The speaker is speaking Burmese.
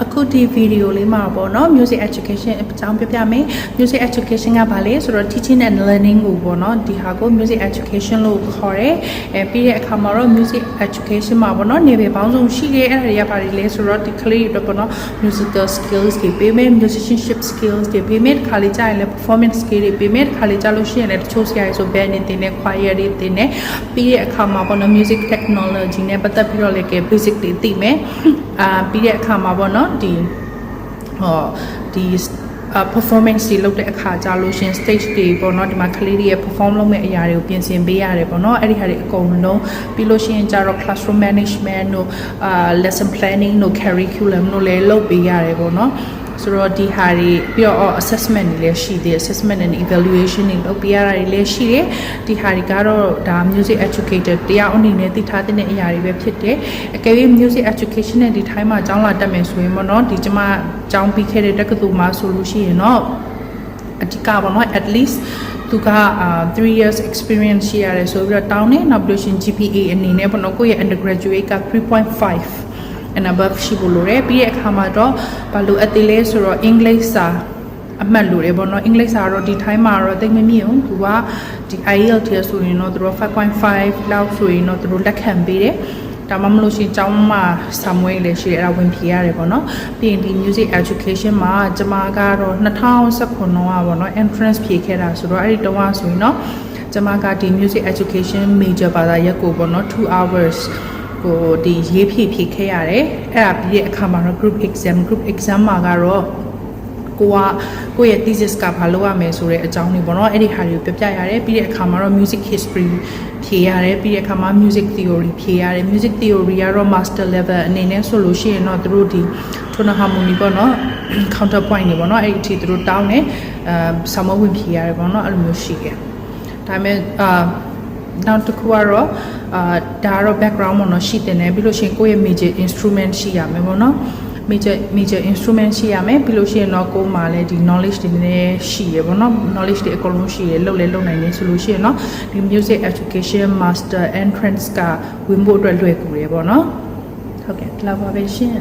အခုဒီ video လေးမှာပေါ့နော် music education အကြောင်းပြပြမယ် music education ကဘာလဲဆိုတော့ teaching and learning ကိုပေါ့နော်ဒီဟာကို music education လို့ခေါ်တယ်ပြီးတဲ့အခါမှာတော့ music education မှာပေါ့နော်နေပေပေါင်းစုံရှိတယ်အဲ့ဒါတွေကဘာတွေလဲဆိုတော့ဒီ clay တွေပေါ့နော် musical skills တွေပေးမယ် musicianship skills တွေပေးမယ်ခါလေးကြာရင်လည်း performance skill တွေပေးမယ်ခါလေးကြာလို့ရှိရင်လည်းတချို့ဆရာတွေဆို band တွေတင်နေ choir တွေတင်နေပြီးတဲ့အခါမှာပေါ့နော် music technology နဲ့ပတ်သက်ပြီးတော့လည်း basic တွေသိမယ်ပြီးတဲ့အခါမှာပေါ့နော်ဒီ performance တွေလုပ်တဲ့အခါကြာလို့ရှင် stage တွေပေါ့နော်ဒီမှာကလေးတွေရဲ့ perform လုပ်မဲ့အရာတွေကိုပြင်ဆင်ပေးရတယ်ပေါ့နော်အဲ့ဒီဟာတွေအကုန်လုံးပြီးလို့ရှိရင်ကြာတော့ classroom management တို့lesson planning တို့ curriculum တို့လည်းလုပ်ပေးရတယ်ပေါ့နော်ဆိုတော့ဒီဟာတွေပြီးတော့ assessment တွေလည်းရှိတယ် assessment and evaluation တွေလုပ်ပေးရတာတွေလည်းရှိတယ်ဒီဟာတွေကတော့ဒါ music educator တရားအနေနဲ့သိထားတဲ့အရာတွေပဲဖြစ်တယ်အကယ်၍ music education နဲ့ဒီထိုင်းမှာကျောင်းလာတက်မယ်ဆိုရင်ပေါ့နော်ဒီကျမကျောင်းပြီးခဲ့တဲ့တက္ကသိုလ်မှာဆိုလို့ရှိရင်တော့အဓိကပေါ့နော် at least သူက3 years experience ရှိရတယ်ဆိုပြီးတော့တောင်းနေနောက်ပြီးလို့ရှိရင် GPA အနေနဲ့ပေါ့နော်ကိုယ့်ရဲ့ undergraduate က 3.5 and above ရှိဖို့လိုတယ်ပြီးတဲ့အခါမှာတော့ဘာလို့အသေးလဲဆိုတော့ English စာအမှတ်လိုတယ်ပေါ့နော် English စာတော့ဒီတိုင်းမှာတော့သိမမြင်ဘူးသူကဒီ IELTS ဆိုရင်တော့သူတို့ 5.5 လောက်ဆိုရင်တော့သူတို့လက်ခံပေးတယ်ဒါမှမဟုတ်ရှင်ကျောင်းမှာစာမွေးလည်းရှိတယ်အဲ့ဒါဝင်ဖြေရတယ်ပေါ့နော်ပြီးရင်ဒီ music education မှာကျမကတော့2019ခုနှစ်ပေါ့နော် entrance ဖြေခဲ့တာဆိုတော့အဲ့ဒီတုန်းကဆိုရင်တော့ကျမကဒီ music education major ဘာသာရပ်ကိုပေါ့နော်2 hoursဟိုဒီရေးဖြည့်ခဲ့ရတယ်အဲ့ဒါပြီးတဲ့အခါမှာတော့ group exam မှာကတော့ကိုယ့်ရဲ့ thesis ကဘာလုပ်ရမယ်ဆိုတဲ့အကြောင်းတွေပေါ့နော်အဲ့ဒီဟာတွေကိုပြပြရတယ်ပြီးတဲ့အခါမှာတော့ music history ဖြေရတယ်ပြီးတဲ့အခါမှာ music theory ဖြေရတယ် music theory ကတော့ master level အနေနဲ့ဆိုလို့ရှိရင်တော့သူတို့ဒီ tone harmony ပေါ့နော် counterpoint တွေပေါ့နော်အဲ့ဒီအထိသူတို့တောင်းတယ်စာမဝင်ဖြေရတယ်ပေါ့နော်အဲ့လိုမျိုးရှိတယ်ဒါပေမဲ့နောက်တစ်ခုကတော့ဒါကတော့ background ပေါ့နော်ရှိတယ်ねပြီးလို့ရှိရင်ကိုယ့်ရဲ့ major instrument ရှိရမယ်ပေါ့နော် major instrument ရှိရမယ်ပြီးလို့ရှိရင်တော့ကိုယ်မှာလည်းဒီ knowledge တွေလည်းရှိရပေါ့နော် knowledge တွေအကုန်လုံးရှိရလုပ်နိုင်နေဆိုလို့ရှိရင်တော့ဒီ music education master entrance ကဝင်ဖို့အတွက်လွယ်ကူရပေါ့နော်ဟုတ်ကဲ့ဒီလောက်ပါပဲရှင်